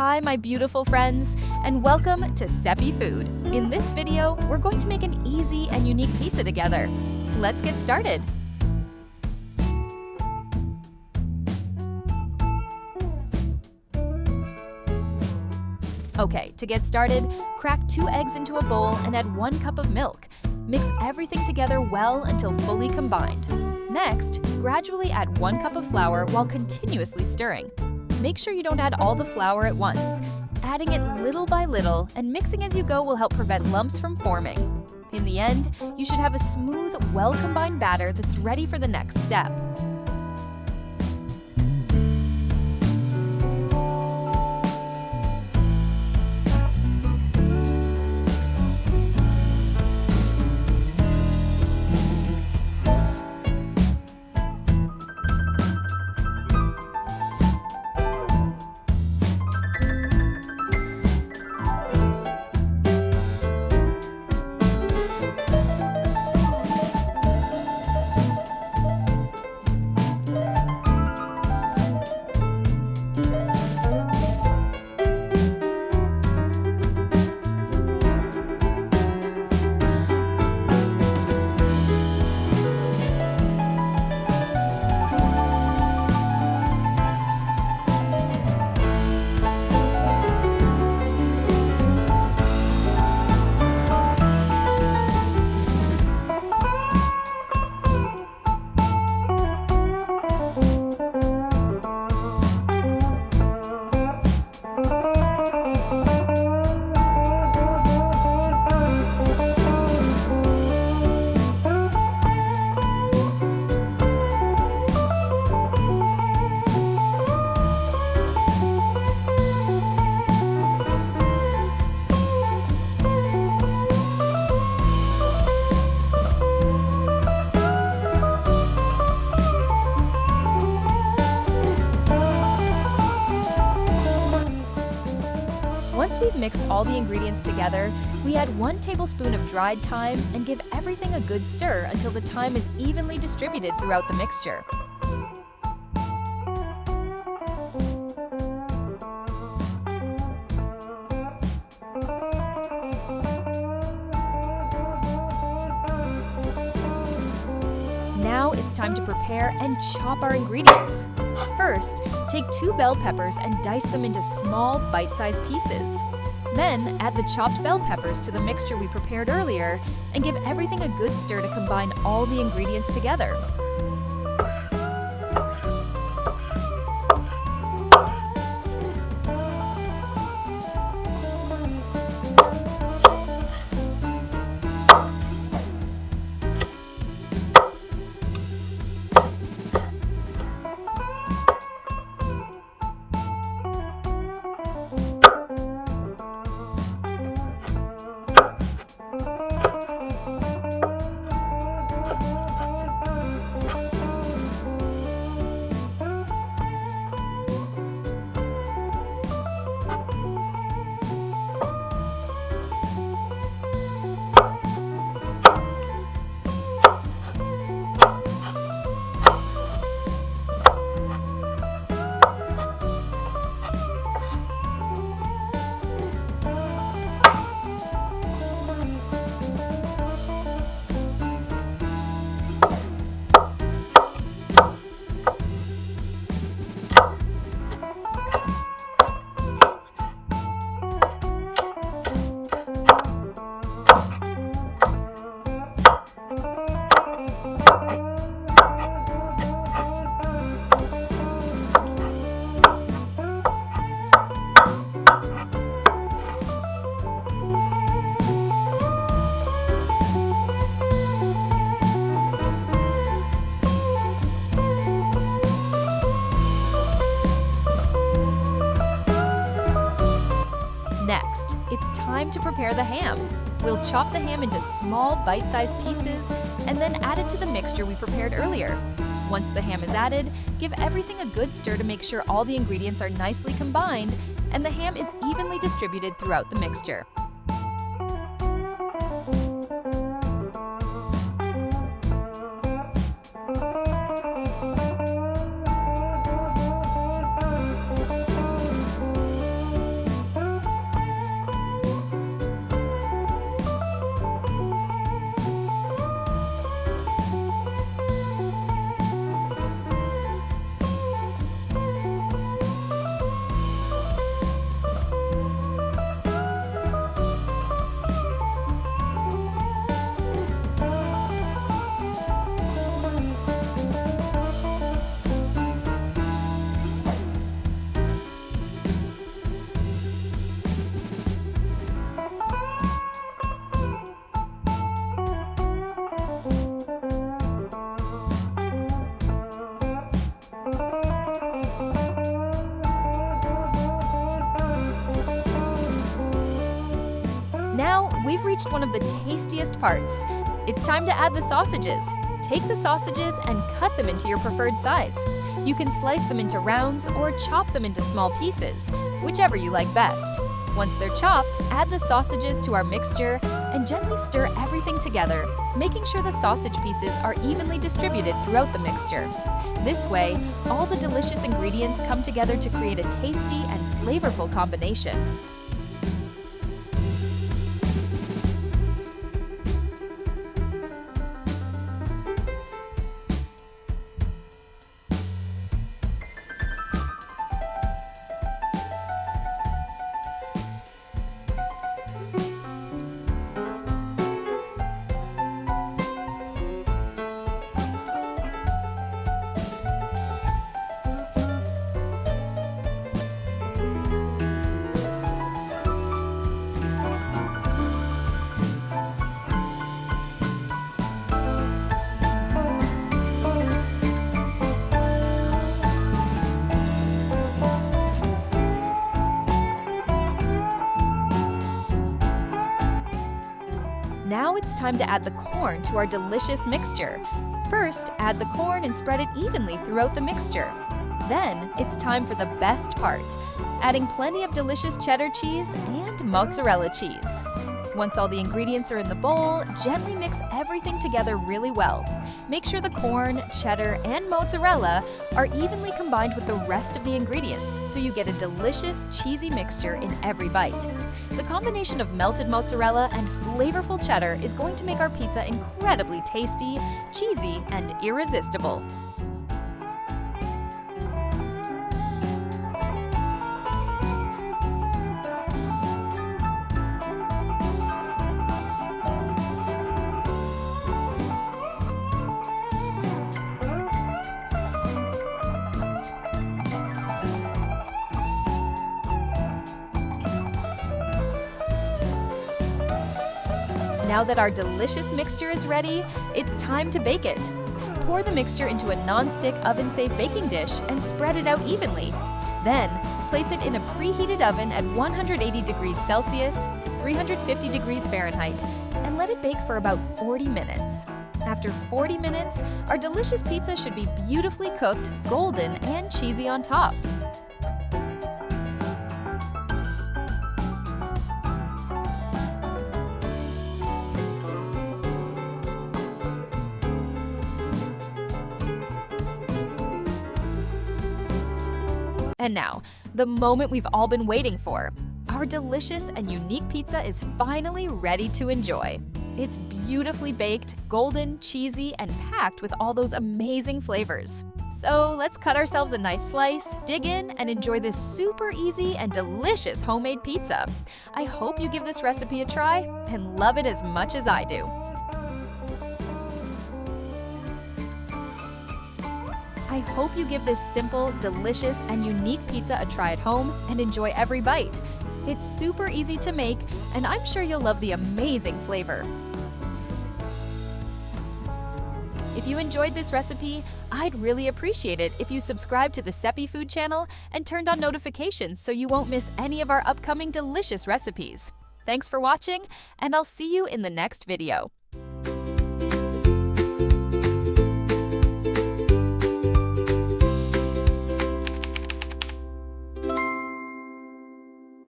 Hi, my beautiful friends, and welcome to Sepi Food. In this video, we're going to make an easy and unique pizza together. Let's get started. Okay, to get started, crack 2 eggs into a bowl and add 1 cup of milk. Mix everything together well until fully combined. Next, gradually add 1 cup of flour while continuously stirring. Make sure you don't add all the flour at once. Adding it little by little and mixing as you go will help prevent lumps from forming. In the end, you should have a smooth, well-combined batter that's ready for the next step. Once we've mixed all the ingredients together, we add 1 tablespoon of dried thyme and give everything a good stir until the thyme is evenly distributed throughout the mixture. Now it's time to prepare and chop our ingredients. First, take 2 bell peppers and dice them into small, bite-sized pieces. Then, add the chopped bell peppers to the mixture we prepared earlier and give everything a good stir to combine all the ingredients together. Next, it's time to prepare the ham. We'll chop the ham into small, bite-sized pieces and then add it to the mixture we prepared earlier. Once the ham is added, give everything a good stir to make sure all the ingredients are nicely combined and the ham is evenly distributed throughout the mixture. we've reached one of the tastiest parts. It's time to add the sausages. Take the sausages and cut them into your preferred size. You can slice them into rounds or chop them into small pieces, whichever you like best. Once they're chopped, add the sausages to our mixture and gently stir everything together, making sure the sausage pieces are evenly distributed throughout the mixture. This way, all the delicious ingredients come together to create a tasty and flavorful combination. Now it's time to add the corn to our delicious mixture. First, add the corn and spread it evenly throughout the mixture. Then, it's time for the best part, adding plenty of delicious cheddar cheese and mozzarella cheese. Once all the ingredients are in the bowl, gently mix everything together really well. Make sure the corn, cheddar, and mozzarella are evenly combined with the rest of the ingredients so you get a delicious, cheesy mixture in every bite. The combination of melted mozzarella and flavorful cheddar is going to make our pizza incredibly tasty, cheesy, and irresistible. Now that our delicious mixture is ready, it's time to bake it. Pour the mixture into a non-stick oven-safe baking dish and spread it out evenly. Then, place it in a preheated oven at 180 degrees Celsius, 350 degrees Fahrenheit, and let it bake for about 40 minutes. After 40 minutes, our delicious pizza should be beautifully cooked, golden, and cheesy on top. And now, the moment we've all been waiting for. Our delicious and unique pizza is finally ready to enjoy. It's beautifully baked, golden, cheesy, and packed with all those amazing flavors. So let's cut ourselves a nice slice, dig in, and enjoy this super easy and delicious homemade pizza. I hope you give this recipe a try and love it as much as I do. I hope you give this simple, delicious, and unique pizza a try at home and enjoy every bite. It's super easy to make, and I'm sure you'll love the amazing flavor. If you enjoyed this recipe, I'd really appreciate it if you subscribe to the Sepi Food channel and turned on notifications so you won't miss any of our upcoming delicious recipes. Thanks for watching, and I'll see you in the next video.